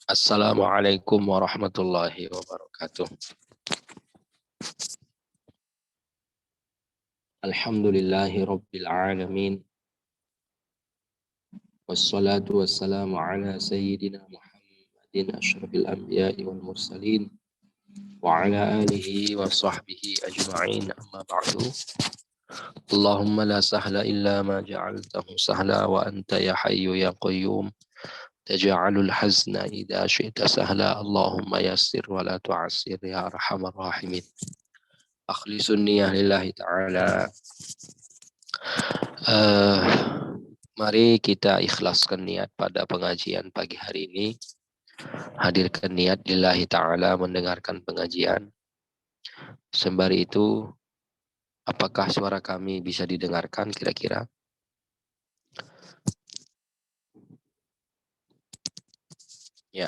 Assalamualaikum warahmatullahi wabarakatuh. Alhamdulillahi rabbil alamin. Wassalatu wassalamu ala sayyidina Muhammadin asyrafil anbiya'i wal mursalin wa ala alihi wa sahbihi ajma'in, amma ba'du. Allahumma la sahla illa ma ja'altahu sahla wa anta ya hayyu ya qayyum taj'alul hazna idza syi'ta sahla. Allahumma yassir wa la tu'assir ya arhamar rahimin. Akhlisun niyah lillahi ta'ala. Mari kita ikhlaskan niat pada pengajian pagi hari ini. Hadirkan niat lillahi ta'ala mendengarkan pengajian. Sembari itu, apakah suara kami bisa didengarkan kira-kira? Ya.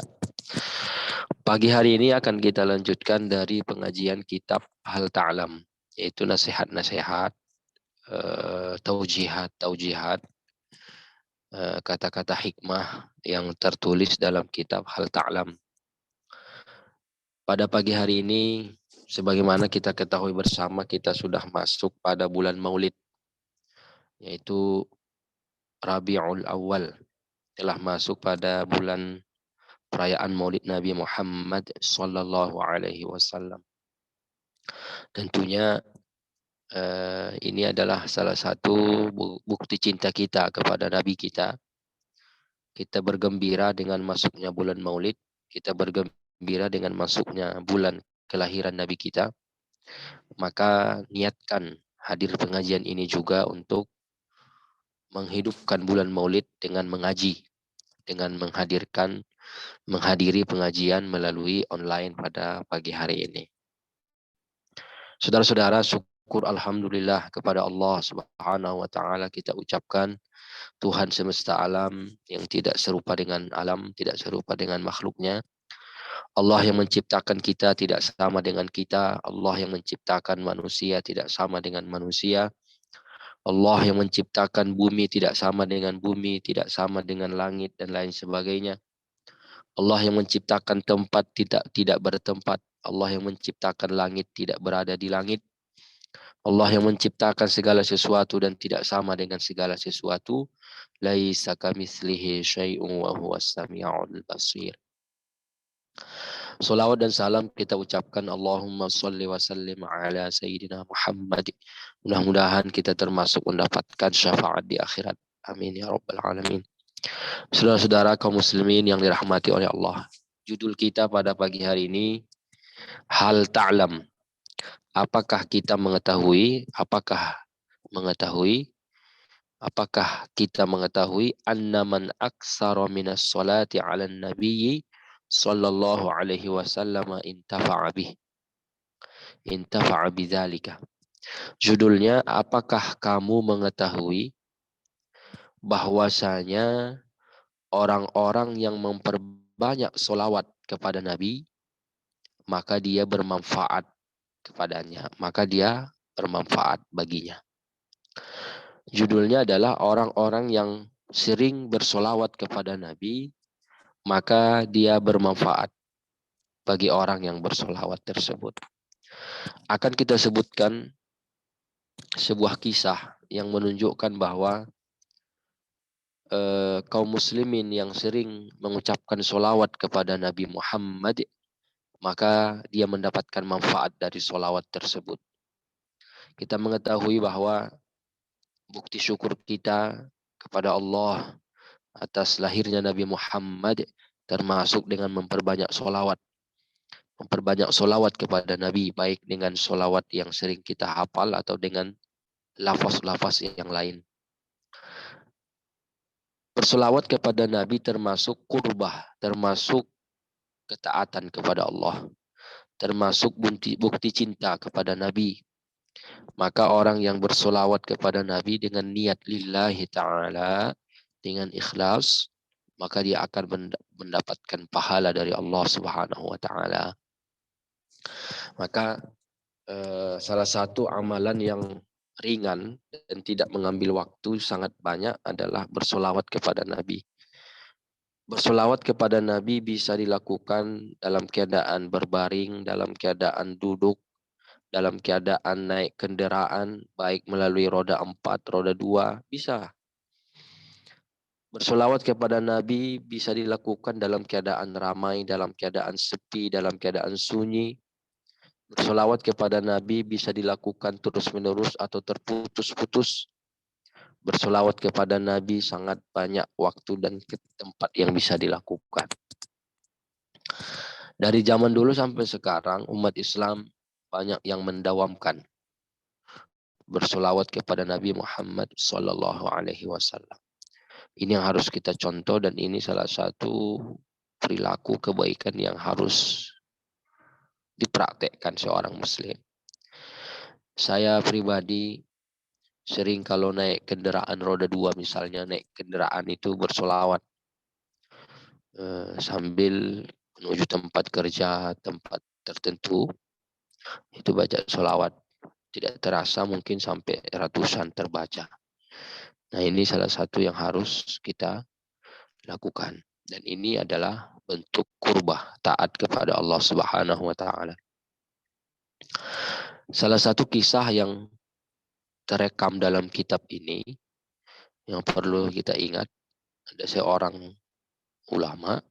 Pagi hari ini akan kita lanjutkan dari pengajian kitab Hal Ta'lam, yaitu nasihat-nasihat, taujihat, kata-kata hikmah yang tertulis dalam kitab Hal Ta'lam. Pada pagi hari ini, sebagaimana kita ketahui bersama, kita sudah masuk pada bulan Maulid, yaitu Rabiul Awal. Telah masuk pada bulan perayaan Maulid Nabi Muhammad sallallahu alaihi wasallam. Tentunya ini adalah salah satu bukti cinta kita kepada Nabi kita. Kita bergembira dengan masuknya bulan Maulid, kita bergembira dengan masuknya bulan kelahiran Nabi kita. Maka niatkan hadir pengajian ini juga untuk menghidupkan bulan Maulid dengan mengaji, dengan menghadiri pengajian melalui online pada pagi hari ini. Saudara-saudara, syukur alhamdulillah kepada Allah Subhanahu wa taala kita ucapkan, Tuhan semesta alam yang tidak serupa dengan alam, tidak serupa dengan makhluknya. Allah yang menciptakan kita tidak sama dengan kita. Allah yang menciptakan manusia tidak sama dengan manusia. Allah yang menciptakan bumi tidak sama dengan bumi, tidak sama dengan langit dan lain sebagainya. Allah yang menciptakan tempat tidak bertempat. Allah yang menciptakan langit tidak berada di langit. Allah yang menciptakan segala sesuatu dan tidak sama dengan segala sesuatu. Laisa kamitslihi syai'un wa huwas samiul basir. Salawat dan salam kita ucapkan Allahumma sholli wa sallim ala Sayyidina Muhammad. Mudah-mudahan kita termasuk mendapatkan syafaat di akhirat. Amin ya rabbal alamin. Saudara-saudara kaum muslimin yang dirahmati oleh Allah. Judul kita pada pagi hari ini, Hal Ta'lam. Apakah kita mengetahui, apakah kita mengetahui anna man aksara minas salati ala nabiyyi sallallahu alaihi wasallam intafa'a bidzalika. Judulnya, apakah kamu mengetahui bahwasanya orang-orang yang memperbanyak solawat kepada Nabi, maka dia bermanfaat kepadanya, maka dia bermanfaat baginya. Judulnya adalah orang-orang yang sering bersolawat kepada Nabi, maka dia bermanfaat bagi orang yang bersolawat tersebut. Akan kita sebutkan sebuah kisah yang menunjukkan bahwa kaum muslimin yang sering mengucapkan solawat kepada Nabi Muhammad, maka dia mendapatkan manfaat dari solawat tersebut. Kita mengetahui bahwa bukti syukur kita kepada Allah atas lahirnya Nabi Muhammad termasuk dengan memperbanyak solawat. Memperbanyak solawat kepada Nabi, baik dengan solawat yang sering kita hafal atau dengan lafaz-lafaz yang lain. Bersolawat kepada Nabi termasuk qurbah, termasuk ketaatan kepada Allah, termasuk bukti cinta kepada Nabi. Maka orang yang bersolawat kepada Nabi dengan niat lillahi ta'ala, dengan ikhlas, maka dia akan mendapatkan pahala dari Allah Subhanahu wa ta'ala. Maka salah satu amalan yang ringan dan tidak mengambil waktu sangat banyak adalah bersolawat kepada Nabi. Bersolawat kepada Nabi bisa dilakukan dalam keadaan berbaring, dalam keadaan duduk, dalam keadaan naik kendaraan, baik melalui roda 4, roda 2, bisa. Bersolawat kepada Nabi bisa dilakukan dalam keadaan ramai, dalam keadaan sepi, dalam keadaan sunyi. Bersolawat kepada Nabi bisa dilakukan terus-menerus atau terputus-putus. Bersolawat kepada Nabi sangat banyak waktu dan tempat yang bisa dilakukan. Dari zaman dulu sampai sekarang, umat Islam banyak yang mendawamkan bersolawat kepada Nabi Muhammad Sallallahu Alaihi Wasallam. Ini yang harus kita contoh dan ini salah satu perilaku kebaikan yang harus dipraktekkan seorang Muslim. Saya pribadi sering kalau naik kendaraan roda 2 misalnya, naik kendaraan itu bersolawat sambil menuju tempat kerja, tempat tertentu, itu baca solawat. Tidak terasa mungkin sampai ratusan terbaca. Nah ini salah satu yang harus kita lakukan. Dan ini adalah bentuk kurbah, taat kepada Allah Subhanahu wa Ta'ala. Salah satu kisah yang terekam dalam kitab ini yang perlu kita ingat, ada seorang ulama,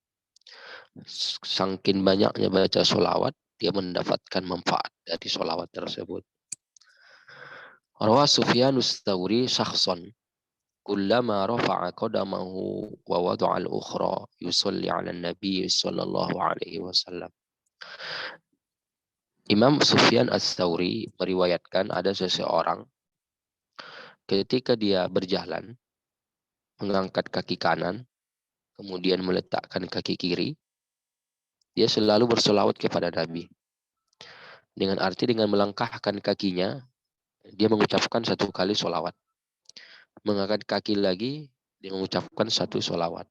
saking banyaknya baca solawat, dia mendapatkan manfaat dari solawat tersebut. Rawa Sufyanus Tsauri syakhsan kullama rafa'a qadamahu wa wada'a al-ukhra yusalli 'ala an-nabi sallallahu alaihi wasallam. Imam Sufyan Ats-Tsauri meriwayatkan ada seseorang ketika dia berjalan mengangkat kaki kanan kemudian meletakkan kaki kiri, dia selalu bersolawat kepada Nabi. Dengan arti dengan melangkahkan kakinya, dia mengucapkan satu kali solawat. Mengangkat kaki lagi, dia mengucapkan satu solawat.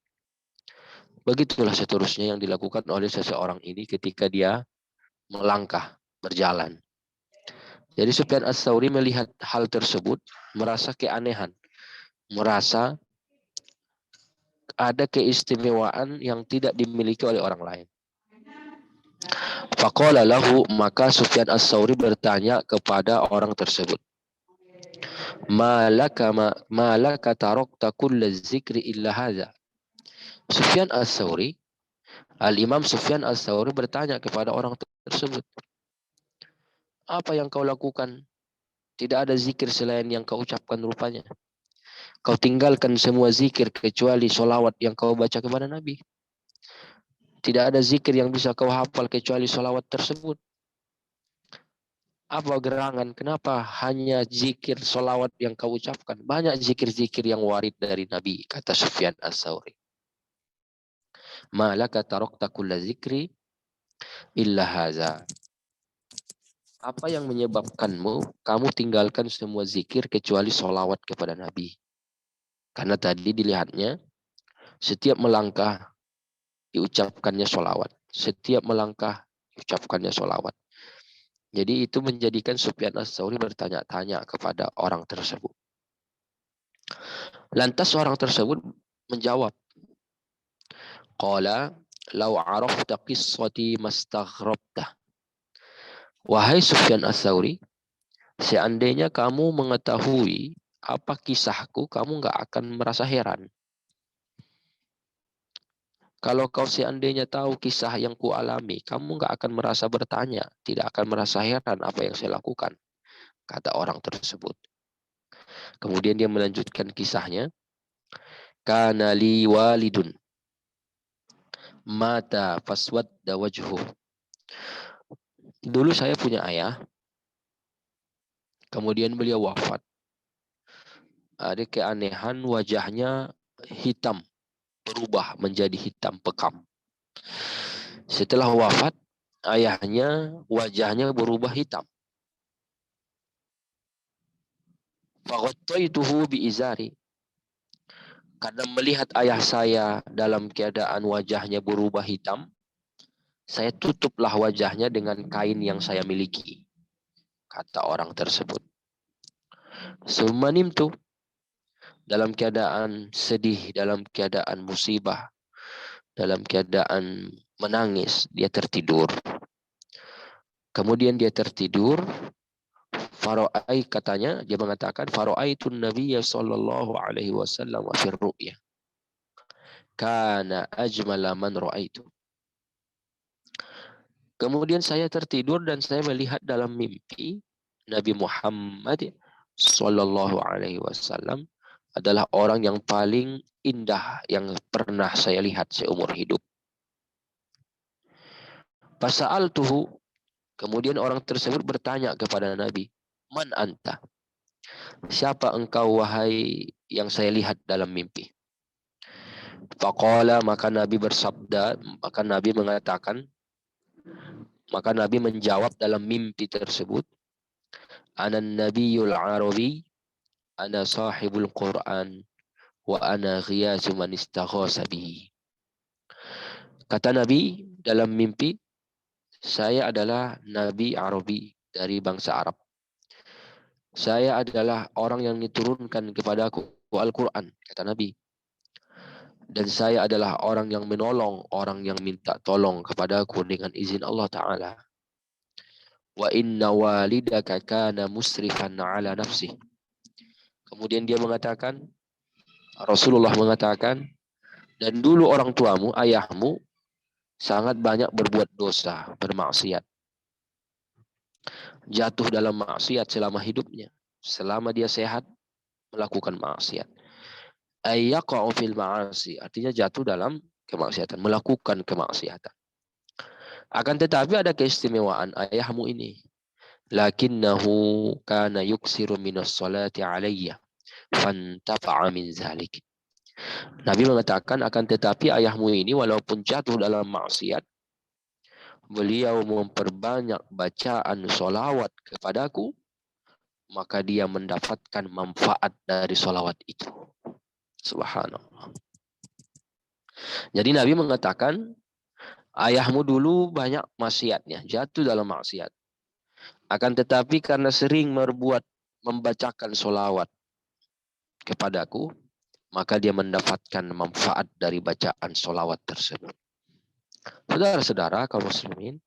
Begitulah seterusnya yang dilakukan oleh seseorang ini ketika dia melangkah, berjalan. Jadi Sufyan Ats-Tsauri melihat hal tersebut, merasa keanehan, merasa ada keistimewaan yang tidak dimiliki oleh orang lain. Faqala lahu, maka Sufyan Ats-Tsauri bertanya kepada orang tersebut, malaka tarakta kulla zikri illa hadza. Sufyan Ats-Tsauri, Al-Imam Sufyan Ats-Tsauri bertanya kepada orang tersebut, apa yang kau lakukan? Tidak ada zikir selain yang kau ucapkan rupanya. Kau tinggalkan semua zikir kecuali solawat yang kau baca kepada Nabi. Tidak ada zikir yang bisa kau hafal kecuali solawat tersebut. Apa gerangan? Kenapa hanya zikir solawat yang kau ucapkan? Banyak zikir-zikir yang warid dari Nabi, kata Sufyan Ats-Tsauri. Malaka tarakta kulla zikri illa haza. Apa yang menyebabkanmu kamu tinggalkan semua zikir kecuali solawat kepada Nabi? Karena tadi dilihatnya setiap melangkah diucapkannya solawat. Setiap melangkah diucapkannya solawat. Jadi itu menjadikan Sufyan Ats-Tsauri bertanya-tanya kepada orang tersebut. Lantas orang tersebut menjawab, Qala law arafta qissati mastaghrabta. Wahai Sufyan Ats-Tsauri, seandainya kamu mengetahui apa kisahku, kamu nggak akan merasa heran. Kalau kau seandainya tahu kisah yang kualami, kamu nggak akan merasa bertanya, tidak akan merasa heran apa yang saya lakukan, kata orang tersebut. Kemudian dia melanjutkan kisahnya. Kana li walidun mata faswadda wajhu. Dulu saya punya ayah, kemudian beliau wafat. Ada keanehan, wajahnya hitam, berubah menjadi hitam pekam. Setelah wafat, ayahnya wajahnya berubah hitam. Faghattaituhu biizari. Karena melihat ayah saya dalam keadaan wajahnya berubah hitam, saya tutuplah wajahnya dengan kain yang saya miliki, kata orang tersebut. Sumanimtu, dalam keadaan sedih, dalam keadaan musibah, dalam keadaan menangis, dia tertidur. Kemudian dia tertidur, katanya, dia mengatakan, faro'aitun nabiyya sallallahu alaihi wasallam wa fir ru'ya. Kana ajmala man ra'aitu. Kemudian saya tertidur dan saya melihat dalam mimpi Nabi Muhammad sallallahu alaihi wasallam adalah orang yang paling indah yang pernah saya lihat seumur hidup. Fasa'altuhu, kemudian orang tersebut bertanya kepada Nabi, "Man anta?" Siapa engkau wahai yang saya lihat dalam mimpi? Faqala, maka Nabi bersabda, maka Nabi menjawab dalam mimpi tersebut, "Ana nabiyul arabi, ana sahibul Qur'an, wa ana ghiyasu man istaghasa bihi." Kata Nabi dalam mimpi, saya adalah Nabi Arabi dari bangsa Arab. Saya adalah orang yang diturunkan kepadaku Al-Quran, kata Nabi. Dan saya adalah orang yang menolong, orang yang minta tolong kepadaku dengan izin Allah Ta'ala. Wa inna walidaka kana musrifan ala nafsih. Kemudian dia mengatakan, Rasulullah mengatakan, dan dulu orang tuamu, ayahmu, sangat banyak berbuat dosa, bermaksiat. Jatuh dalam maksiat selama hidupnya. Selama dia sehat, melakukan maksiat. Ayyaqa'u fil ma'asi, artinya jatuh dalam kemaksiatan, melakukan kemaksiatan. Akan tetapi ada keistimewaan ayahmu ini. Lakinnahu kana yuksiru minas salati alayya fantafa'a min zalik. Nabi mengatakan akan tetapi ayahmu ini walaupun jatuh dalam maksiat, beliau memperbanyak bacaan solawat kepadaku, maka dia mendapatkan manfaat dari solawat itu. Subhanallah. Jadi Nabi mengatakan, ayahmu dulu banyak maksiatnya, jatuh dalam maksiat. Akan tetapi karena sering membacakan solawat kepadaku, maka dia mendapatkan manfaat dari bacaan solawat tersebut. Saudara-saudara kaum muslimin,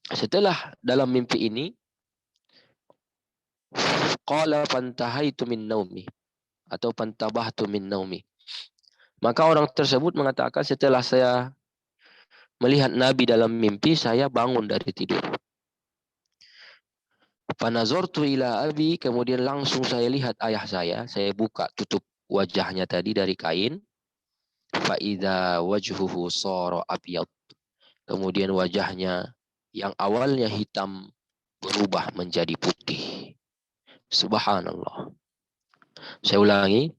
setelah dalam mimpi ini, qala fantahaitu min naumi, atau fantabahtu min naumi. Maka orang tersebut mengatakan, setelah saya melihat Nabi dalam mimpi, saya bangun dari tidur. Fanazortu ila abi, kemudian langsung saya lihat ayah saya buka tutup wajahnya tadi dari kain. Fa idza wajhuhu sara abyad. Kemudian wajahnya yang awalnya hitam berubah menjadi putih. Subhanallah. Saya ulangi.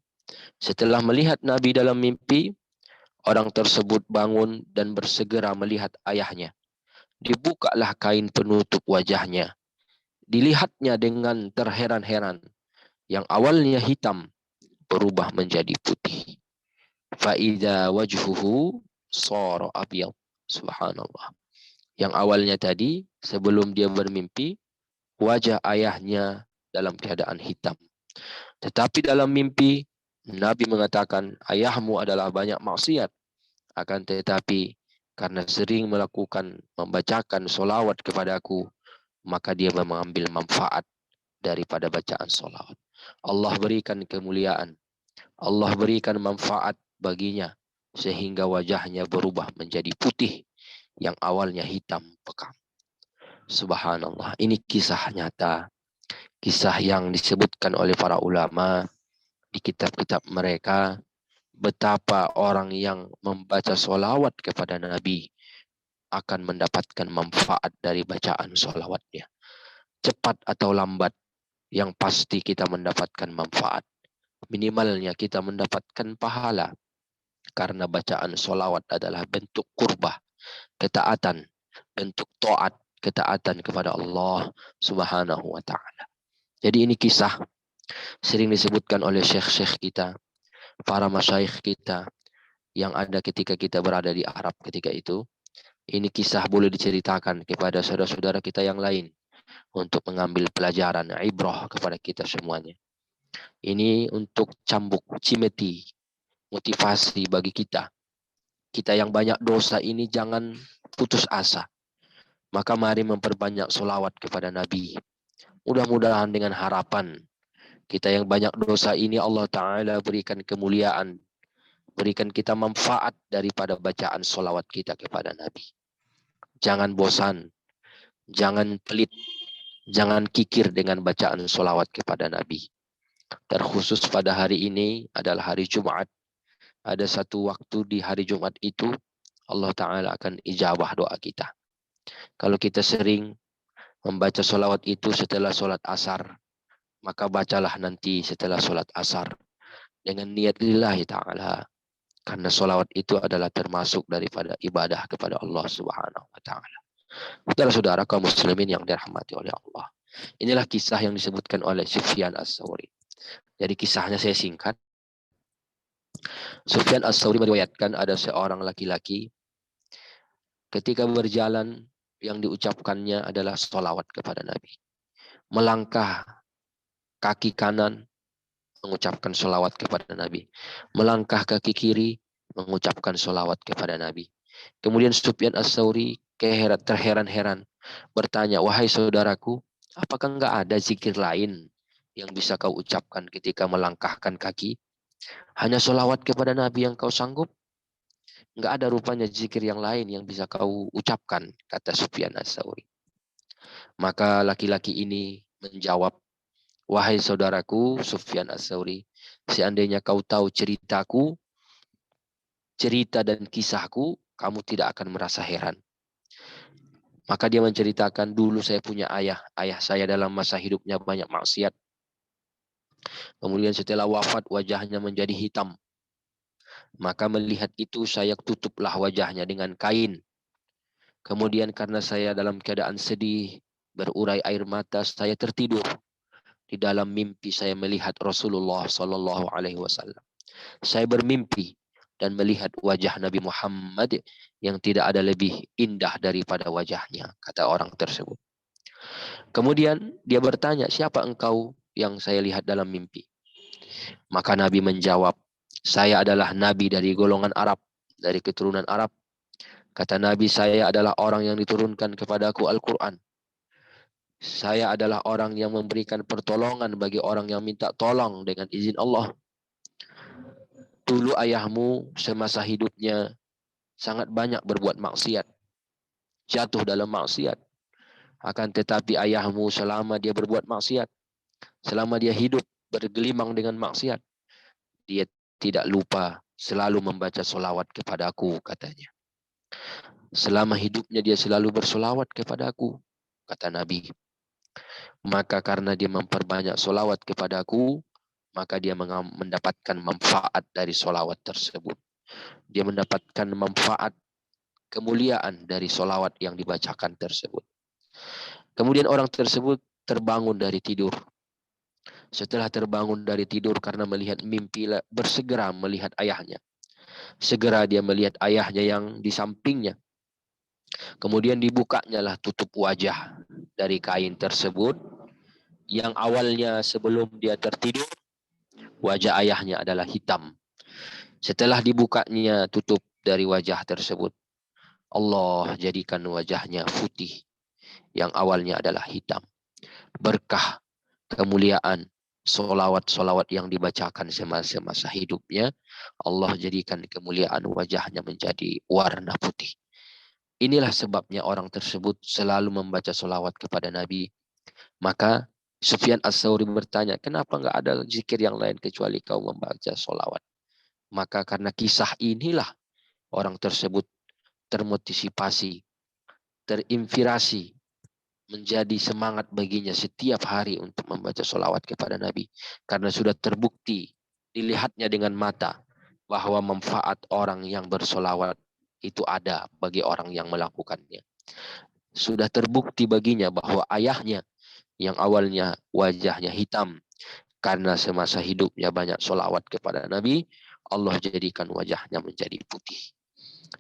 Setelah melihat Nabi dalam mimpi, orang tersebut bangun dan bersegera melihat ayahnya. Dibukalah kain penutup wajahnya. Dilihatnya dengan terheran-heran. Yang awalnya hitam berubah menjadi putih. Fa'idha wajhuhu sara abyad. Subhanallah. Yang awalnya tadi, sebelum dia bermimpi, wajah ayahnya dalam keadaan hitam. Tetapi dalam mimpi, Nabi mengatakan, ayahmu adalah banyak maksiat. Akan tetapi, karena sering membacakan solawat kepadaku, maka dia mengambil manfaat daripada bacaan solawat. Allah berikan kemuliaan. Allah berikan manfaat baginya, sehingga wajahnya berubah menjadi putih, yang awalnya hitam pekat. Subhanallah. Ini kisah nyata. Kisah yang disebutkan oleh para ulama di kitab-kitab mereka, betapa orang yang membaca solawat kepada Nabi akan mendapatkan manfaat dari bacaan solawatnya. Cepat atau lambat, yang pasti kita mendapatkan manfaat. Minimalnya kita mendapatkan pahala. Karena bacaan solawat adalah bentuk kurbah, ketaatan, bentuk taat, ketaatan kepada Allah Subhanahu wa ta'ala. Jadi ini kisah sering disebutkan oleh syekh-syekh kita, para masyayikh kita yang ada ketika kita berada di Arab ketika itu. Ini kisah boleh diceritakan kepada saudara-saudara kita yang lain untuk mengambil pelajaran, ibrah kepada kita semuanya. Ini untuk cambuk, cimeti motivasi bagi kita. Kita yang banyak dosa ini jangan putus asa. Maka mari memperbanyak solawat kepada Nabi. Mudah-mudahan dengan harapan kita yang banyak dosa ini Allah Ta'ala berikan kemuliaan. Berikan kita manfaat daripada bacaan solawat kita kepada Nabi. Jangan bosan. Jangan pelit. Jangan kikir dengan bacaan solawat kepada Nabi. Terkhusus pada hari ini adalah hari Jumat. Ada satu waktu di hari Jumat itu Allah Ta'ala akan ijabah doa kita. Kalau kita sering membaca solawat itu setelah solat asar, maka bacalah nanti setelah solat asar dengan niat lillahi ta'ala. Karena solawat itu adalah termasuk daripada ibadah kepada Allah Subhanahu wa Ta'ala. Saudara-saudara kaum muslimin yang dirahmati oleh Allah. Inilah kisah yang disebutkan oleh Sufyan Ats-Tsauri. Jadi kisahnya saya singkat. Sufyan Ats-Tsauri meriwayatkan ada seorang laki-laki ketika berjalan yang diucapkannya adalah solawat kepada Nabi. Melangkah kaki kanan mengucapkan solawat kepada Nabi. Melangkah kaki kiri mengucapkan solawat kepada Nabi. Kemudian Sufyan Ats-Tsauri terheran-heran bertanya, wahai saudaraku, apakah enggak ada zikir lain yang bisa kau ucapkan ketika melangkahkan kaki? Hanya solawat kepada Nabi yang kau sanggup? Enggak ada rupanya zikir yang lain yang bisa kau ucapkan, kata Sufyan Ats-Tsauri. Maka laki-laki ini menjawab, wahai saudaraku Sufyan Ats-Tsauri, seandainya kau tahu ceritaku, cerita dan kisahku, kamu tidak akan merasa heran. Maka dia menceritakan, dulu saya punya ayah. Ayah saya dalam masa hidupnya banyak maksiat. Kemudian setelah wafat wajahnya menjadi hitam. Maka melihat itu saya tutuplah wajahnya dengan kain. Kemudian karena saya dalam keadaan sedih, berurai air mata, saya tertidur. Di dalam mimpi saya melihat Rasulullah Sallallahu Alaihi Wasallam. Saya bermimpi dan melihat wajah Nabi Muhammad yang tidak ada lebih indah daripada wajahnya, kata orang tersebut. Kemudian dia bertanya, siapa engkau yang saya lihat dalam mimpi? Maka Nabi menjawab, saya adalah Nabi dari golongan Arab, dari keturunan Arab. Kata Nabi, saya adalah orang yang diturunkan kepadaku Al-Quran. Saya adalah orang yang memberikan pertolongan bagi orang yang minta tolong dengan izin Allah. Dulu ayahmu semasa hidupnya sangat banyak berbuat maksiat. Jatuh dalam maksiat. Akan tetapi ayahmu selama dia berbuat maksiat, selama dia hidup bergelimang dengan maksiat, dia tidak lupa selalu membaca solawat kepadaku, katanya. Selama hidupnya dia selalu bersolawat kepadaku, kata Nabi. Maka karena dia memperbanyak solawat kepadaku, maka dia mendapatkan manfaat dari solawat tersebut. Dia mendapatkan manfaat kemuliaan dari solawat yang dibacakan tersebut. Kemudian orang tersebut terbangun dari tidur. Setelah terbangun dari tidur karena melihat mimpi, bersegera melihat ayahnya. Segera dia melihat ayahnya yang di sampingnya. Kemudian dibukanya lah tutup wajah dari kain tersebut. Yang awalnya sebelum dia tertidur, wajah ayahnya adalah hitam. Setelah dibukanya tutup dari wajah tersebut, Allah jadikan wajahnya putih. Yang awalnya adalah hitam. Berkah, kemuliaan, solawat-solawat yang dibacakan semasa hidupnya, Allah jadikan kemuliaan wajahnya menjadi warna putih. Inilah sebabnya orang tersebut selalu membaca solawat kepada Nabi. Maka Sufyan Ats-Tsauri bertanya, kenapa enggak ada zikir yang lain kecuali kau membaca solawat? Maka karena kisah inilah orang tersebut termotivasi, terinspirasi, menjadi semangat baginya setiap hari untuk membaca solawat kepada Nabi. Karena sudah terbukti, dilihatnya dengan mata, bahwa manfaat orang yang bersolawat itu ada bagi orang yang melakukannya. Sudah terbukti baginya bahwa ayahnya yang awalnya wajahnya hitam, karena semasa hidupnya banyak solawat kepada Nabi, Allah jadikan wajahnya menjadi putih.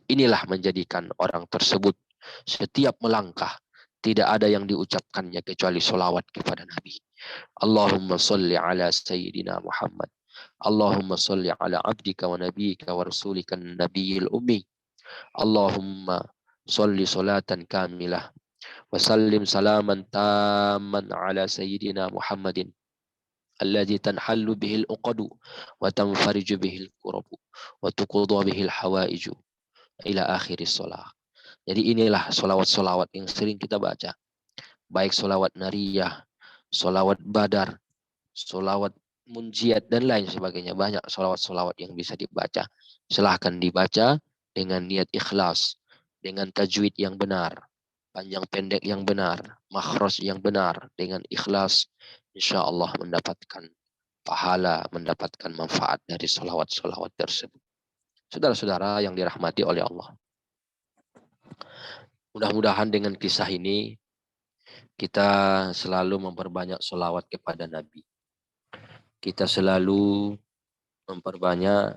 Inilah menjadikan orang tersebut setiap melangkah, tidak ada yang diucapkannya kecuali solawat kepada Nabi. Allahumma salli ala Sayyidina Muhammad Allahumma salli ala abdika wa nabiyyika wa rasulika nabiyil ummi. Allahumma salli salatan kamilah wa sallim salaman tamman ala sayyidina Muhammadin alladhi tanhallu bihil uqadu wa tanfariju bihil kurabu wa tuqudha bihil hawaiju ila akhiris shalah. Jadi inilah solawat-solawat yang sering kita baca. Baik solawat nariyah, solawat badar, solawat munjiat, dan lain sebagainya. Banyak solawat-solawat yang bisa dibaca. Silahkan dibaca dengan niat ikhlas, dengan tajwid yang benar, panjang pendek yang benar, makhraj yang benar, dengan ikhlas. Insya Allah mendapatkan pahala, mendapatkan manfaat dari solawat-solawat tersebut. Saudara-saudara yang dirahmati oleh Allah. Mudah-mudahan dengan kisah ini kita selalu memperbanyak solawat kepada Nabi. Kita selalu memperbanyak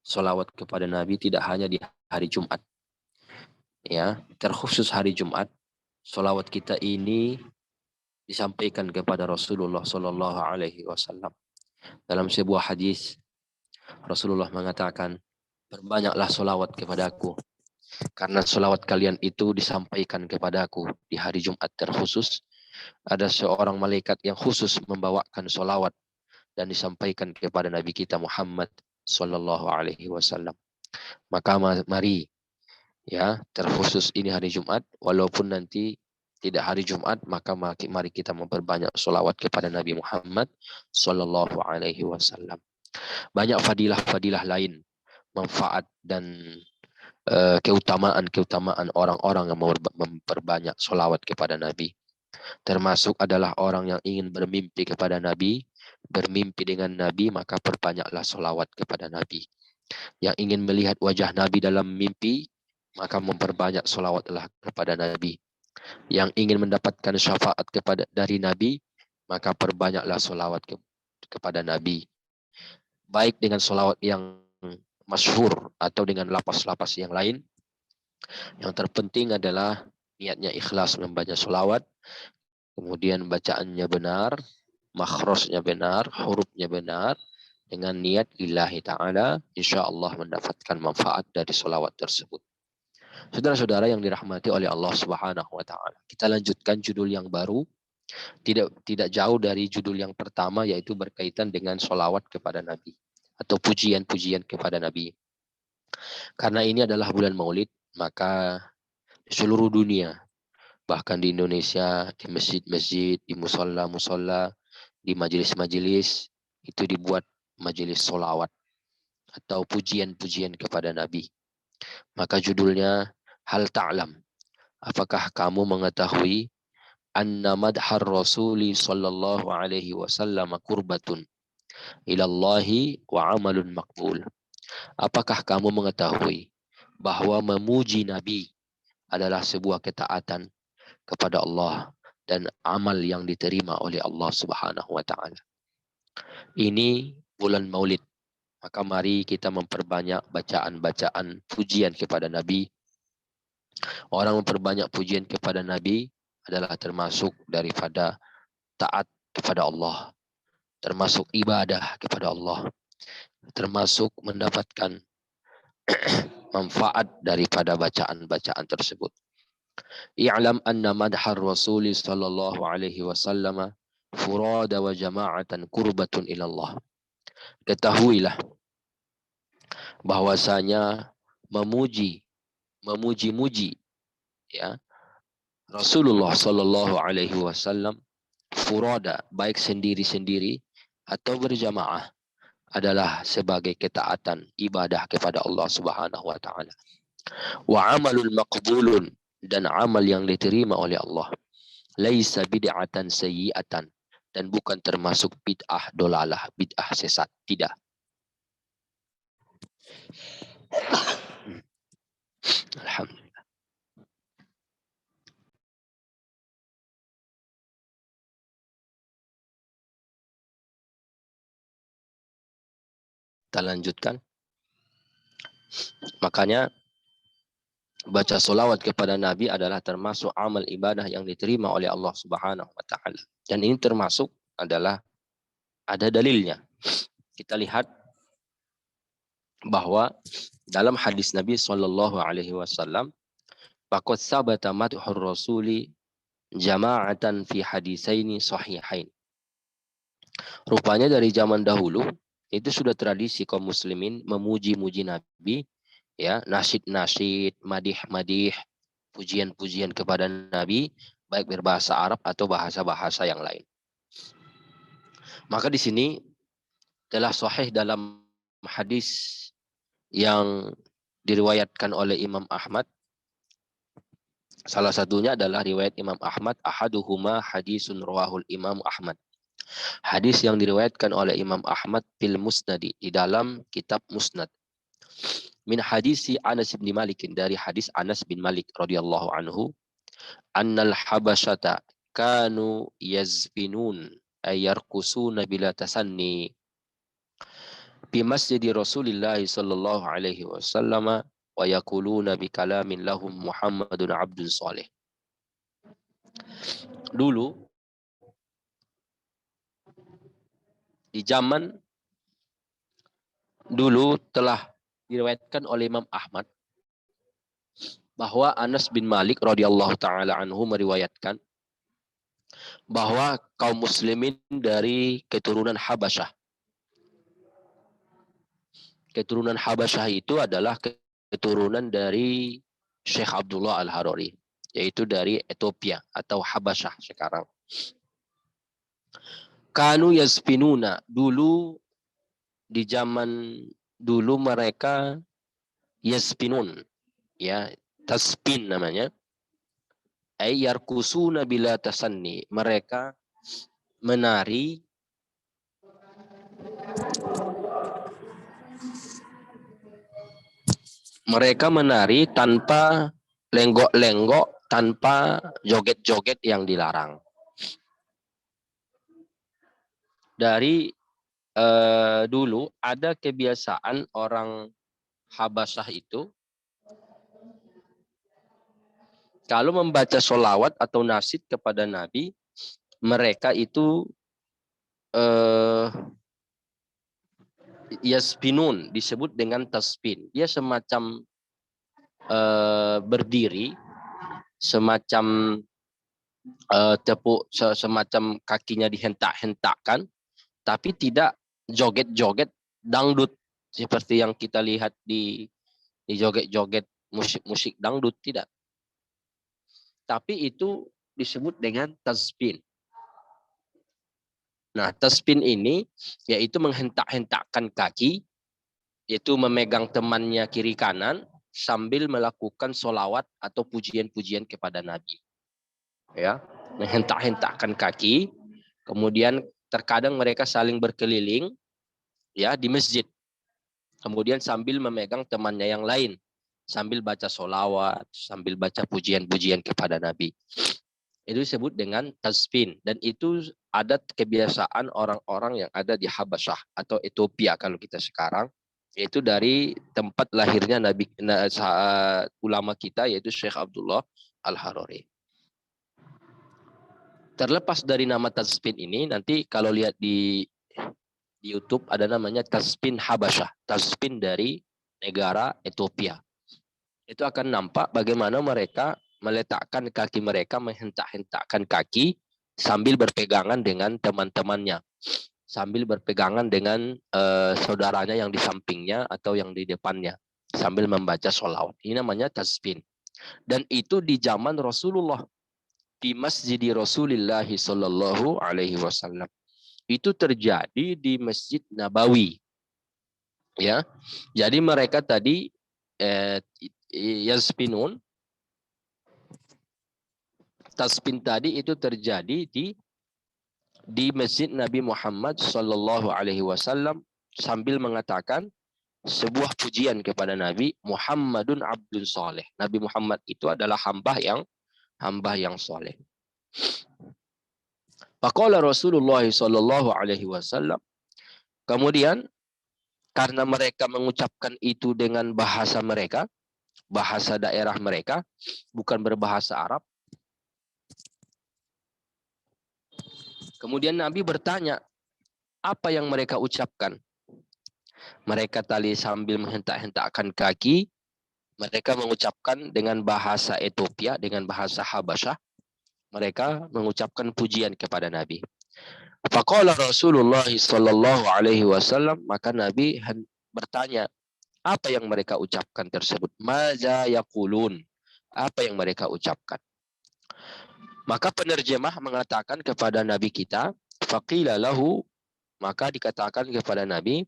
solawat kepada Nabi tidak hanya di hari Jumat. Ya, terkhusus hari Jumat, solawat kita ini disampaikan kepada Rasulullah Shallallahu Alaihi Wasallam. Dalam sebuah hadis, Rasulullah mengatakan, berbanyaklah solawat kepadaku, karena solawat kalian itu disampaikan kepadaku di hari Jumat terkhusus. Ada seorang malaikat yang khusus membawakan solawat dan disampaikan kepada Nabi kita Muhammad Sallallahu Alaihi Wasallam. Maka mari, ya, terkhusus ini hari Jumat, walaupun nanti tidak hari Jumat, maka mari kita memperbanyak solawat kepada Nabi Muhammad Sallallahu Alaihi Wasallam. Banyak fadilah-fadilah lain, manfaat dan keutamaan orang-orang yang memperbanyak solawat kepada Nabi. Termasuk adalah orang yang ingin bermimpi kepada Nabi, bermimpi dengan Nabi, maka perbanyaklah solawat kepada Nabi. Yang ingin melihat wajah Nabi dalam mimpi, maka memperbanyak solawatlah kepada Nabi. Yang ingin mendapatkan syafaat dari Nabi, maka perbanyaklah solawat kepada Nabi. Baik dengan solawat yang masyhur atau dengan lapas-lapas yang lain. Yang terpenting adalah niatnya ikhlas membaca solawat, kemudian bacaannya benar, makhrajnya benar, hurufnya benar, dengan niat lillahi ta'ala, insya Allah mendapatkan manfaat dari solawat tersebut. Saudara-saudara yang dirahmati oleh Allah Subhanahu wa Ta'ala, kita lanjutkan judul yang baru, tidak jauh dari judul yang pertama, yaitu berkaitan dengan solawat kepada Nabi atau pujian-pujian kepada Nabi. Karena ini adalah bulan Maulid, maka di seluruh dunia, bahkan di Indonesia, di masjid-masjid, di musola-musola, di majelis-majelis, itu dibuat majelis solawat atau pujian-pujian kepada Nabi. Maka judulnya, hal ta'lam, apakah kamu mengetahui anna madhar rasuli sallallahu alaihi wasallam kurbatun ilallahi wa amalun makbul. Apakah kamu mengetahui bahwa memuji Nabi adalah sebuah ketaatan kepada Allah dan amal yang diterima oleh Allah Subhanahu wa Ta'ala. Ini bulan Maulid, maka mari kita memperbanyak bacaan-bacaan pujian kepada Nabi. Orang memperbanyak pujian kepada Nabi adalah termasuk daripada taat kepada Allah, termasuk ibadah kepada Allah, termasuk mendapatkan manfaat daripada bacaan-bacaan tersebut. I'lam anna madhar rasuli sallallahu alaihi wasallam furada wa jama'atan kurbatun ilallah. Ketahuilah bahwasanya memuji-muji ya Rasulullah sallallahu alaihi wasallam furada, baik sendiri-sendiri atau berjamaah, adalah sebagai ketaatan ibadah kepada Allah Subhanahu wa Ta'ala. Wa amalul maqbulun, dan amal yang diterima oleh Allah. Laisa bid'atan sayyi'atan, dan bukan termasuk bid'ah dolalah, bid'ah sesat, tidak. Alhamdulillah. Kita lanjutkan. Makanya baca solawat kepada Nabi adalah termasuk amal ibadah yang diterima oleh Allah Subhanahu wa Ta'ala. Dan ini termasuk adalah ada dalilnya. kita lihat bahwa dalam hadis Nabi Shallallahu Alaihi Wasallam, "Faqad sabata madhur rasuli jama'atan fi hadisaini sahihain." Rupanya dari zaman dahulu itu sudah tradisi kaum muslimin memuji-muji Nabi, ya, nasyid-nasyid, madih-madih, pujian-pujian kepada Nabi, baik berbahasa Arab atau bahasa-bahasa yang lain. Maka di sini telah sahih dalam hadis yang diriwayatkan oleh Imam Ahmad. Salah satunya adalah riwayat Imam Ahmad, ahaduhuma hadisun rawahul Imam Ahmad. Hadis yang diriwayatkan oleh Imam Ahmad fil Musnadi, di dalam kitab Musnad. Min hadisi Anas bin Malik, dari hadis Anas bin Malik radhiyallahu anhu, annal habasyata kanu yazbinun ay yarkusuna bila tasanni fi masjid Rasulillah sallallahu alaihi wasallam wa yaquluna bi kalamin lahum Muhammadun abdun salih. Dulu di zaman dulu telah diriwayatkan oleh Imam Ahmad bahwa Anas bin Malik radhiyallahu taala anhu meriwayatkan bahwa kaum muslimin dari keturunan Habasyah. Keturunan Habasyah itu adalah keturunan dari Syekh Abdullah Al-Harari, yaitu dari Ethiopia atau Habasyah sekarang. Kanu yasfinuna, dulu di zaman dulu mereka yasfinun, ya, tasbin namanya. Ay yarkusuna bila tasanni, mereka menari tanpa lenggok-lenggok, tanpa joget-joget yang dilarang. Dari dulu ada kebiasaan orang Habasyah itu kalau membaca sholawat atau nasyid kepada Nabi, mereka itu yasbinun, disebut dengan tasbin. Dia semacam berdiri, semacam semacam kakinya dihentak-hentakkan, tapi tidak joget-joget dangdut seperti yang kita lihat di joget-joget musik-musik dangdut, tidak. Tapi itu disebut dengan tasbin. Nah, tasbin ini yaitu menghentak-hentakkan kaki, yaitu memegang temannya kiri kanan sambil melakukan solawat atau pujian-pujian kepada Nabi. Ya, menghentak-hentakkan kaki, kemudian terkadang mereka saling berkeliling, ya, di masjid. Kemudian sambil memegang temannya yang lain, sambil baca solawat, sambil baca pujian-pujian kepada Nabi. Itu disebut dengan tasbin, dan itu adat kebiasaan orang-orang yang ada di Habasyah atau Ethiopia kalau kita sekarang, yaitu dari tempat lahirnya Nabi ulama kita, yaitu Syekh Abdullah Al-Harari. Terlepas dari nama tasbin ini, nanti kalau lihat di YouTube ada namanya tasbin Habasyah, tasbin dari negara Ethiopia. Itu akan nampak bagaimana mereka meletakkan kaki mereka, menghentak-hentakkan kaki sambil berpegangan dengan teman-temannya, sambil berpegangan dengan saudaranya yang di sampingnya atau yang di depannya, sambil membaca sholawat. Ini namanya tasbin. Dan itu di zaman Rasulullah, di Masjid Rasulullah Sallallahu Alaihi Wasallam. Itu terjadi di Masjid Nabawi. Ya, jadi mereka tadi yasbinun, tasbin tadi itu terjadi di Masjid Nabi Muhammad Sallallahu Alaihi Wasallam sambil mengatakan sebuah pujian kepada Nabi, Muhammadun abdun soleh. Nabi Muhammad itu adalah hamba yang soleh. Faqala Rasulullah Sallallahu Alaihi Wasallam, kemudian karena mereka mengucapkan itu dengan bahasa mereka, bahasa daerah mereka, bukan berbahasa Arab. Kemudian Nabi bertanya, apa yang mereka ucapkan? mereka tali sambil menghentak-hentakkan kaki, mereka mengucapkan dengan bahasa Ethiopia, dengan bahasa Habasyah, mereka mengucapkan pujian kepada Nabi. Faqala Rasulullah sallallahu alaihi wasallam, maka Nabi bertanya, apa yang mereka ucapkan tersebut? Maza yaqulun? Apa yang mereka ucapkan? Maka penerjemah mengatakan kepada Nabi kita, faqila lahu, maka dikatakan kepada Nabi,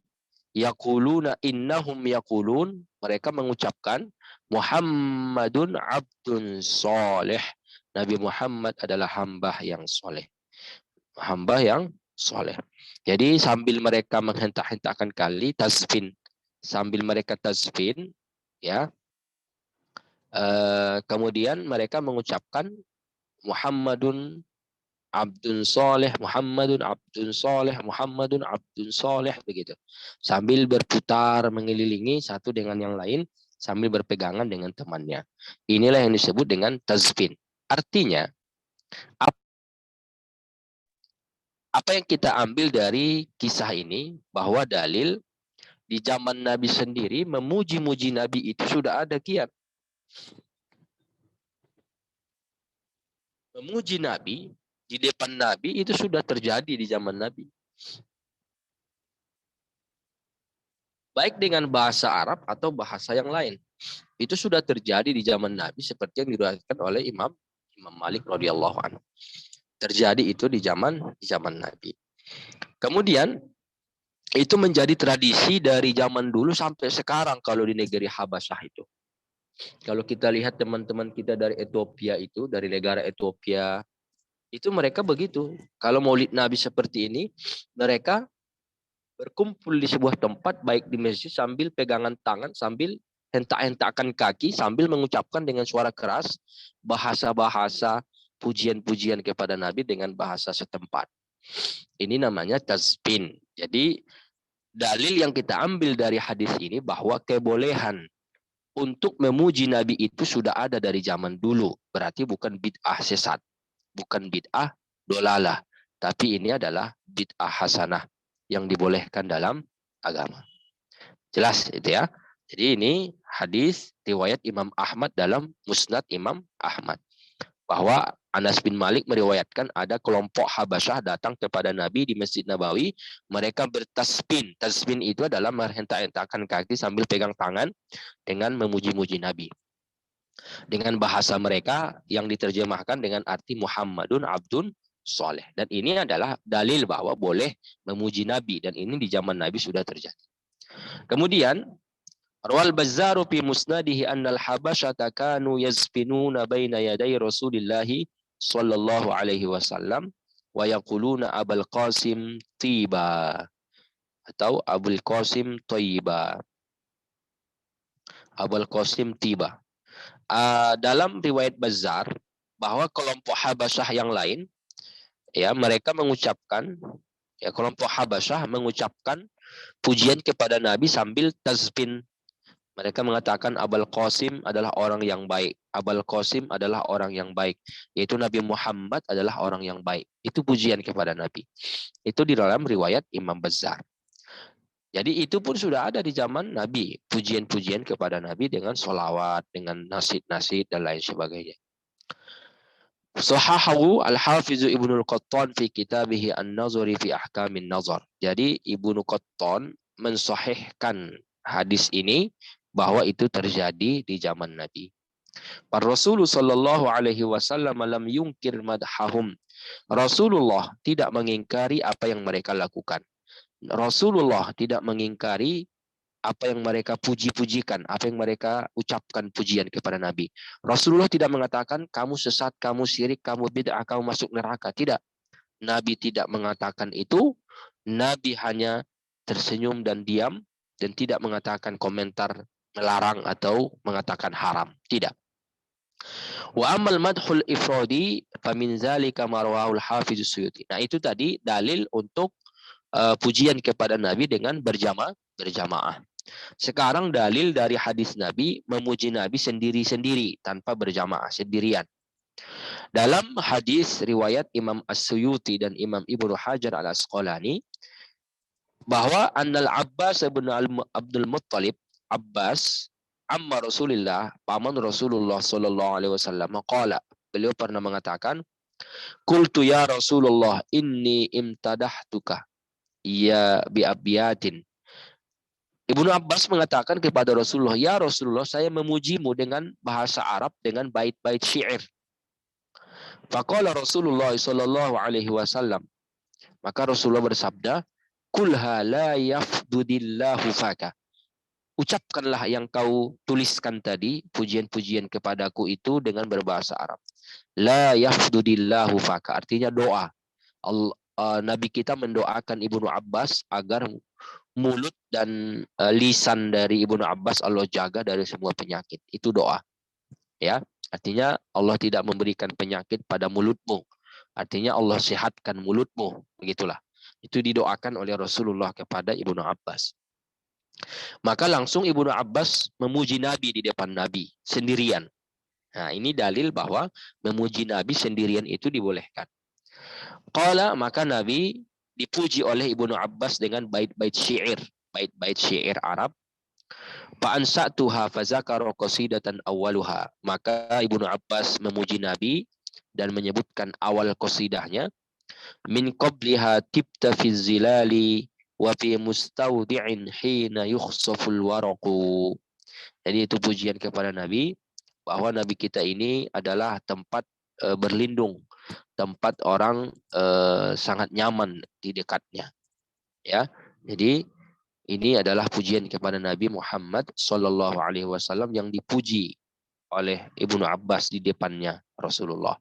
yaquluna innahum yaqulun, mereka mengucapkan Muhammadun abdun soleh. Nabi Muhammad adalah hamba yang soleh. Hamba yang soleh. Jadi sambil mereka menghentak-hentakkan kali tasbih, sambil mereka tasbih, ya, kemudian mereka mengucapkan Muhammadun abdun soleh, Muhammadun abdun soleh, Muhammadun abdun soleh, begitu. Sambil berputar mengelilingi satu dengan yang lain, sambil berpegangan dengan temannya. Inilah yang disebut dengan tasbih. Artinya, apa yang kita ambil dari kisah ini, bahwa dalil di zaman Nabi sendiri memuji-muji Nabi itu sudah ada kiat. Memuji Nabi di depan Nabi itu sudah terjadi di zaman Nabi. Baik dengan bahasa Arab atau bahasa yang lain. Itu sudah terjadi di zaman Nabi seperti yang diriwayatkan oleh Imam Malik radhiyallahu anhu. Terjadi itu di zaman Nabi. Kemudian itu menjadi tradisi dari zaman dulu sampai sekarang kalau di negeri Habasyah itu. Kalau kita lihat teman-teman kita dari Ethiopia itu, dari negara Ethiopia, itu mereka begitu. Kalau maulid Nabi seperti ini, mereka berkumpul di sebuah tempat, baik di masjid, sambil pegangan tangan, sambil hentak-hentakan kaki, sambil mengucapkan dengan suara keras bahasa-bahasa pujian-pujian kepada Nabi dengan bahasa setempat. Ini namanya tasbih. Jadi dalil yang kita ambil dari hadis ini bahwa kebolehan untuk memuji Nabi itu sudah ada dari zaman dulu. Berarti bukan bid'ah sesat, bukan bid'ah dolalah, tapi ini adalah bid'ah hasanah yang dibolehkan dalam agama. Jelas itu ya. Jadi ini hadis riwayat Imam Ahmad dalam Musnad Imam Ahmad. Bahwa Anas bin Malik meriwayatkan ada kelompok Habasyah datang kepada Nabi di Masjid Nabawi. Mereka bertasbih. Tasbih itu adalah menghentak-hentakkan kaki sambil pegang tangan dengan memuji-muji Nabi. Dengan bahasa mereka yang diterjemahkan dengan arti Muhammadun abdun soleh. Dan ini adalah dalil bahwa boleh memuji Nabi. Dan ini di zaman Nabi sudah terjadi. Kemudian, Rawal Bazzaru fi musnadihi annal habasyata kanu yazfinuna baina yaday Rasulillahi sallallahu alaihi wasallam wa yaquluna Abul Qasim Tiba atau Abul Qasim Tayyiba. Abul Qasim Tiba. Dalam riwayat Bazzar bahwa kelompok Habasyah yang lain, ya, mereka mengucapkan, ya, kelompok Habasyah mengucapkan pujian kepada Nabi sambil tasbih. Mereka mengatakan Abul Qasim adalah orang yang baik. Abul Qasim adalah orang yang baik. Yaitu Nabi Muhammad adalah orang yang baik. Itu pujian kepada Nabi. Itu di dalam riwayat Imam Bazzar. Jadi itu pun sudah ada di zaman Nabi. Pujian-pujian kepada Nabi dengan sholawat, dengan nasid-nasid, dan lain sebagainya. Sahahahu al-Hafizu Ibnu Qattan fi kitabihi An-Nazari fi Ahkamin Nazar. Jadi Ibnu Qattan mensahihkan hadis ini bahwa itu terjadi di zaman Nabi. Rasulullah sallallahu alaihi wasallam lam yungkir madhahum. Rasulullah tidak mengingkari apa yang mereka lakukan. Rasulullah tidak mengingkari apa yang mereka puji-pujikan, apa yang mereka ucapkan pujian kepada Nabi. Rasulullah tidak mengatakan kamu sesat, kamu syirik, kamu bid'ah, kamu masuk neraka. Tidak. Nabi tidak mengatakan itu. Nabi hanya tersenyum dan diam dan tidak mengatakan komentar melarang atau mengatakan haram. Tidak. Wa amal madhul ifradi famin zalika marwahul hafiz Suyuti. Nah, itu tadi dalil untuk pujian kepada Nabi dengan berjamaah. Sekarang dalil dari hadis Nabi memuji Nabi sendiri-sendiri tanpa berjamaah, sendirian. Dalam hadis riwayat Imam As-Suyuti dan Imam Ibnu Hajar Al-Asqalani, bahwa Annal Abbas bin Abdul Muttalib, Abbas amma Rasulillah, paman Rasulullah sallallahu alaihi wasallam, qala, beliau pernah mengatakan, qultu ya Rasulullah inni imtadahtuka ya bi abyatin. Ibnu Abbas mengatakan kepada Rasulullah, ya Rasulullah, saya memujimu dengan bahasa Arab, dengan bait-bait syair. Faqala Rasulullah sallallahu alaihi wasallam, maka Rasulullah bersabda, kulha la yafdudillahu faka. Ucapkanlah yang kau tuliskan tadi, pujian-pujian kepadaku itu dengan berbahasa Arab. La yafdudillahu faka, artinya doa. Nabi kita mendoakan Ibnu Abbas agar mulut dan lisan dari Ibnu Abbas Allah jaga dari semua penyakit. Itu doa. Ya, artinya Allah tidak memberikan penyakit pada mulutmu. Artinya Allah sehatkan mulutmu. Begitulah. Itu didoakan oleh Rasulullah kepada Ibnu Abbas. Maka langsung Ibnu Abbas memuji Nabi di depan Nabi sendirian. Nah, ini dalil bahwa memuji Nabi sendirian itu dibolehkan. Qala, maka Nabi dipuji oleh Ibnu Abbas dengan bait-bait syair, bait-bait syair Arab. Fa'ansa'tuha fazakara qasidatan awwaluha. Maka Ibnu Abbas memuji Nabi dan menyebutkan awal qasidahnya, min qabliha tibta fi zilali wa fi mustawdi'in hina yukhsaful waraqu. Jadi itu pujian kepada Nabi, bahwa Nabi kita ini adalah tempat berlindung, tempat orang sangat nyaman di dekatnya. Ya, jadi ini adalah pujian kepada Nabi Muhammad Sallallahu Alaihi Wasallam yang dipuji oleh Ibnu Abbas di depannya Rasulullah.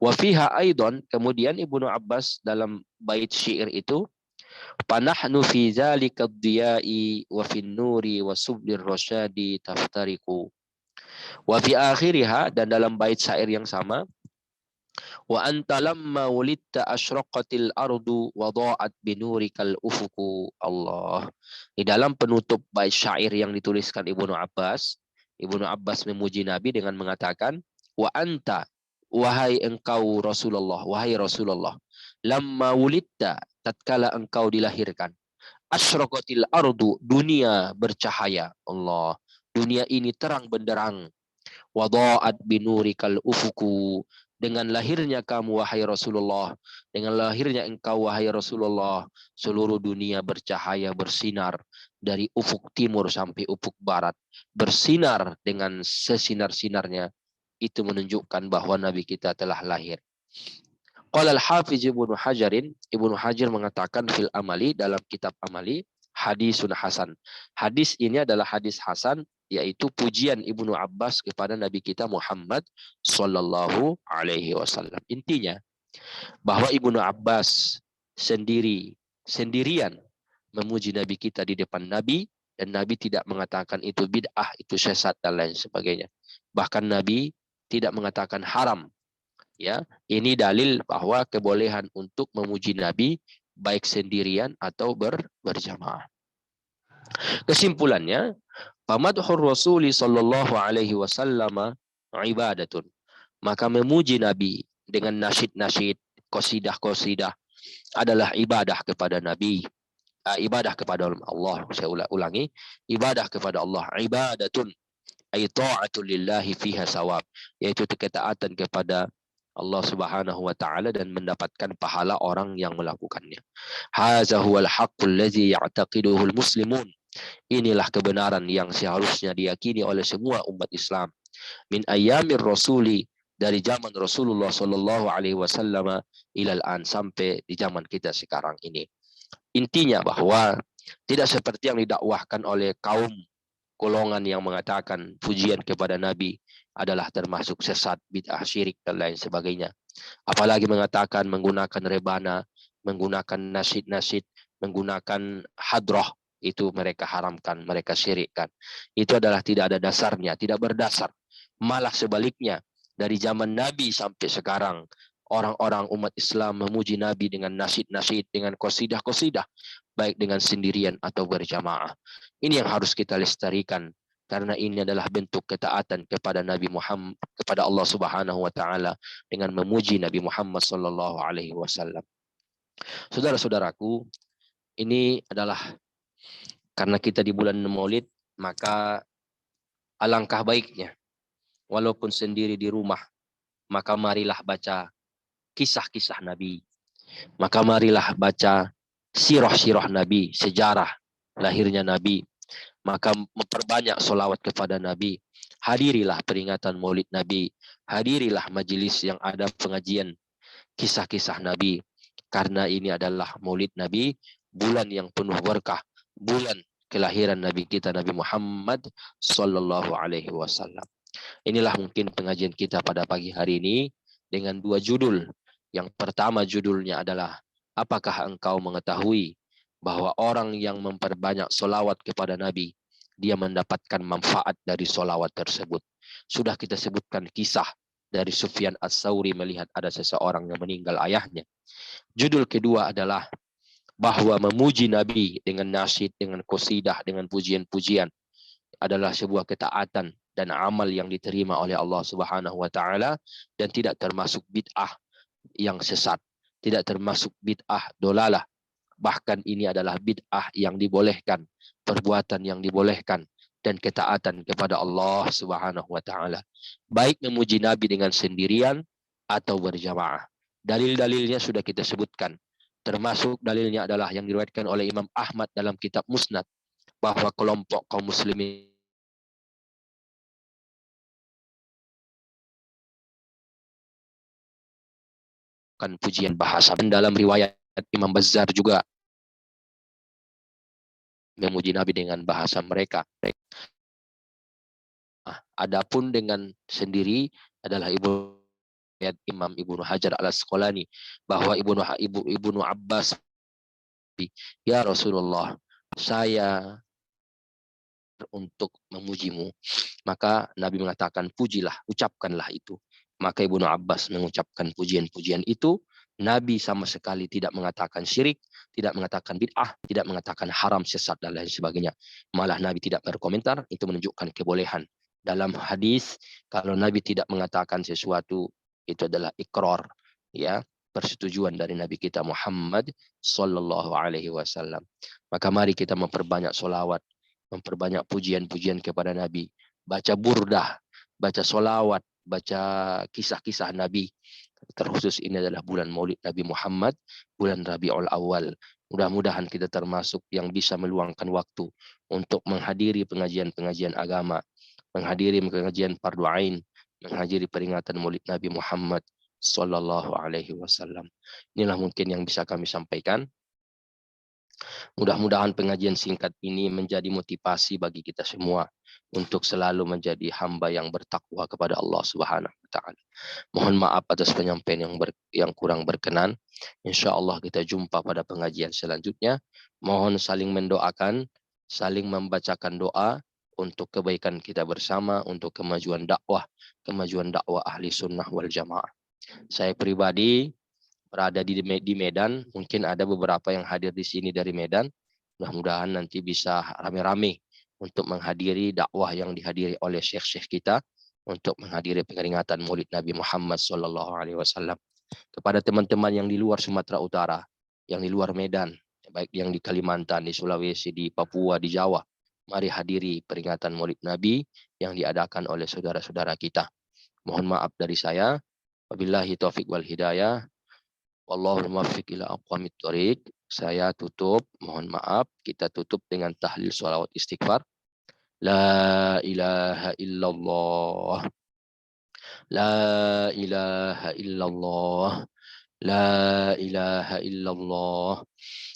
Wa fiha aidan, kemudian Ibnu Abbas dalam bait syair itu, panahnu fi zalika ad-diya'i wa fin nuri wa sublir rasyadi taftariqu. Wa fi akhiriha, dan dalam bait syair yang sama, wa anta lamma wulidta asyraqatil ardu wa dha'at binurikal ufuku. Allah. Di dalam penutup bait syair yang dituliskan Ibnu Abbas memuji Nabi dengan mengatakan, wa anta, wahai engkau Rasulullah, wahai Rasulullah, lamma wulidta, tatkala engkau dilahirkan, asyraqatil ardu, dunia bercahaya. Allah. Dunia ini terang benderang. Wa dha'at binurikal ufuku, dengan lahirnya kamu wahai Rasulullah, dengan lahirnya engkau wahai Rasulullah, seluruh dunia bercahaya, bersinar dari ufuk timur sampai ufuk barat, bersinar dengan sesinar-sinarnya. Itu menunjukkan bahwa Nabi kita telah lahir. Qala al-Hafiz Ibnu Hajar mengatakan fil amali, dalam kitab amali, hadisun hasan. Hadis ini adalah hadis hasan, yaitu pujian Ibnu Abbas kepada Nabi kita Muhammad Sallallahu Alaihi Wasallam. Intinya bahwa Ibnu Abbas sendirian memuji Nabi kita di depan Nabi, dan Nabi tidak mengatakan itu bid'ah, itu sesat dan lain sebagainya. Bahkan Nabi tidak mengatakan haram. Ya, ini dalil bahwa kebolehan untuk memuji Nabi baik sendirian atau berjamaah. Kesimpulannya, famadhur Rasuli sallallahu alaihi wasallam ibadatun. Maka memuji Nabi dengan nasyid-nasyid, qasidah-qasidah adalah ibadah kepada Nabi. Ibadah kepada Allah. Saya ulangi, ibadah kepada Allah. Ibadatun ay ta'atul lillahi fiha sawab, yaitu ketaatan kepada Allah Subhanahu wa taala dan mendapatkan pahala orang yang melakukannya. Hadza huwal haqqul ladzi ya'taqiduhul muslimun. Inilah kebenaran yang seharusnya diyakini oleh semua umat Islam. Min ayyamir rasuli, dari zaman Rasulullah sallallahu alaihi wasallam ilal an, sampai di zaman kita sekarang ini. Intinya bahwa tidak seperti yang didakwahkan oleh kaum golongan yang mengatakan pujian kepada Nabi adalah termasuk sesat, bid'ah, syirik dan lain sebagainya. Apalagi mengatakan menggunakan rebana, menggunakan nasyid-nasyid, menggunakan hadrah, itu mereka haramkan, mereka syirikkan. Itu adalah tidak ada dasarnya, tidak berdasar. Malah sebaliknya, dari zaman Nabi sampai sekarang, orang-orang umat Islam memuji Nabi dengan nasyid-nasyid, dengan qasidah-qasidah, baik dengan sendirian atau berjamaah. Ini yang harus kita lestarikan, karena ini adalah bentuk ketaatan kepada Nabi Muhammad, kepada Allah Subhanahu wa taala, dengan memuji Nabi Muhammad sallallahu alaihi wasallam. Saudara-saudaraku, Ini adalah karena kita di bulan Maulid, maka alangkah baiknya walaupun sendiri di rumah, maka marilah baca kisah-kisah Nabi. Maka marilah baca sirah-sirah Nabi, sejarah lahirnya Nabi. Maka memperbanyak solawat kepada Nabi. Hadirilah peringatan Maulid Nabi. Hadirilah majelis yang ada pengajian kisah-kisah Nabi. Karena ini adalah Maulid Nabi, bulan yang penuh berkah, bulan kelahiran Nabi kita Nabi Muhammad sallallahu alaihi wasallam. Inilah mungkin pengajian kita pada pagi hari ini dengan dua judul. Yang pertama judulnya adalah, apakah engkau mengetahui bahwa orang yang memperbanyak solawat kepada Nabi, dia mendapatkan manfaat dari solawat tersebut. Sudah kita sebutkan kisah dari Sufyan Ats-Tsauri melihat ada seseorang yang meninggal ayahnya. Judul kedua adalah bahwa memuji Nabi dengan nasyid, dengan qasidah, dengan pujian-pujian adalah sebuah ketaatan dan amal yang diterima oleh Allah Subhanahu wa taala dan tidak termasuk bid'ah yang sesat, tidak termasuk bid'ah dolalah. Bahkan ini adalah bid'ah yang dibolehkan, perbuatan yang dibolehkan dan ketaatan kepada Allah Subhanahu wa taala. Baik memuji Nabi dengan sendirian atau berjamaah. Dalil-dalilnya sudah kita sebutkan. Termasuk dalilnya adalah yang diriwayatkan oleh Imam Ahmad dalam kitab Musnad bahwa kelompok kaum muslimin pujian bahasa. Dan dalam riwayat Imam Bazzar juga memuji Nabi dengan bahasa mereka. Adapun dengan sendiri adalah Imam Ibnu Hajar Al-Asqalani bahwa Ibnu Abbas, ya Rasulullah, saya untuk memujimu. Maka Nabi mengatakan, pujilah, ucapkanlah itu. Maka Ibnu Abbas mengucapkan pujian-pujian itu. Nabi sama sekali tidak mengatakan syirik, tidak mengatakan bid'ah, tidak mengatakan haram, sesat, dan lain sebagainya. Malah Nabi tidak berkomentar, itu menunjukkan kebolehan. Dalam hadis, kalau Nabi tidak mengatakan sesuatu, itu adalah ikrar, ya, persetujuan dari Nabi kita Muhammad sallallahu alaihi wasallam. Maka mari kita memperbanyak solawat, memperbanyak pujian-pujian kepada Nabi, baca burdah, baca solawat, baca kisah-kisah Nabi. Terkhusus ini adalah bulan Maulid Nabi Muhammad, bulan Rabiul Awal. Mudah-mudahan kita termasuk yang bisa meluangkan waktu untuk menghadiri pengajian-pengajian agama, menghadiri pengajian fardu ain, menghadiri peringatan Maulid Nabi Muhammad sallallahu alaihi wasallam. Inilah mungkin yang bisa kami sampaikan. Mudah-mudahan pengajian singkat ini menjadi motivasi bagi kita semua untuk selalu menjadi hamba yang bertakwa kepada Allah Subhanahu wa taala. Mohon maaf atas penyampaian yang kurang berkenan. Insya-Allah kita jumpa pada pengajian selanjutnya. Mohon saling mendoakan, saling membacakan doa untuk kebaikan kita bersama, untuk kemajuan dakwah ahli sunnah wal jamaah. Saya pribadi berada di Medan, mungkin ada beberapa yang hadir di sini dari Medan. Mudah-mudahan nanti bisa rame-rame untuk menghadiri dakwah yang dihadiri oleh syekh-syekh kita untuk menghadiri peringatan Maulid Nabi Muhammad sallallahu alaihi wasallam. Kepada teman-teman yang di luar Sumatera Utara, yang di luar Medan, baik yang di Kalimantan, di Sulawesi, di Papua, di Jawa, mari hadiri peringatan Maulid Nabi yang diadakan oleh saudara-saudara kita. Mohon maaf dari saya. Wabillahi taufik wal hidayah. Wallahul muwaffiq ila aqwamit thoriq. Saya tutup, mohon maaf, kita tutup dengan tahlil sholawat istighfar. La ilaha illallah. La ilaha illallah. La ilaha illallah.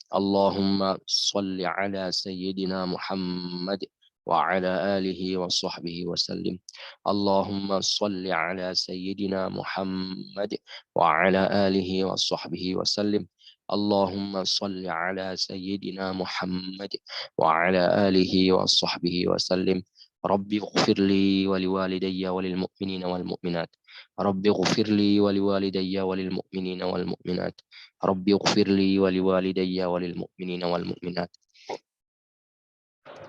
Allahumma salli ala sayyidina Muhammad وعلى آله وصحبه وسلم. اللهم صل على سيدنا محمد وعلى آله وصحبه وسلم. اللهم صل على سيدنا محمد وعلى آله وصحبه وسلم. رب اغفر لي ولوالدي وللمؤمنين والمؤمنات. رب اغفر لي ولوالدي وللمؤمنين والمؤمنات. رب اغفر لي ولوالدي وللمؤمنين والمؤمنات.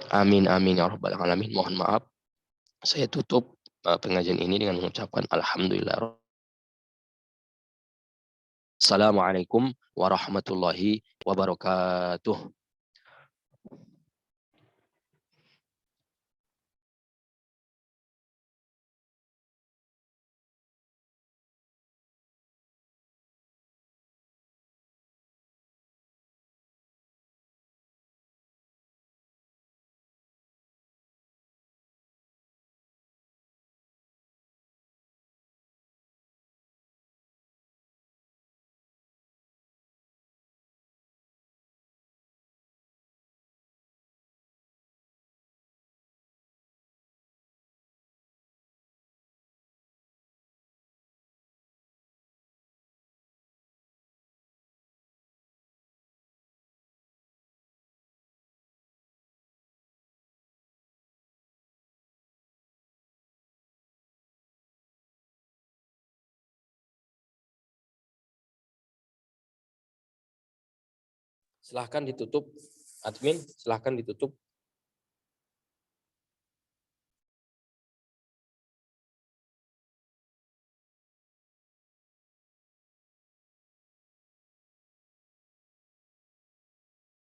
Amin amin ya rabbal alamin. Mohon maaf. Saya tutup pengajian ini dengan mengucapkan alhamdulillah. Assalamualaikum warahmatullahi wabarakatuh. Silahkan ditutup, admin, silahkan ditutup.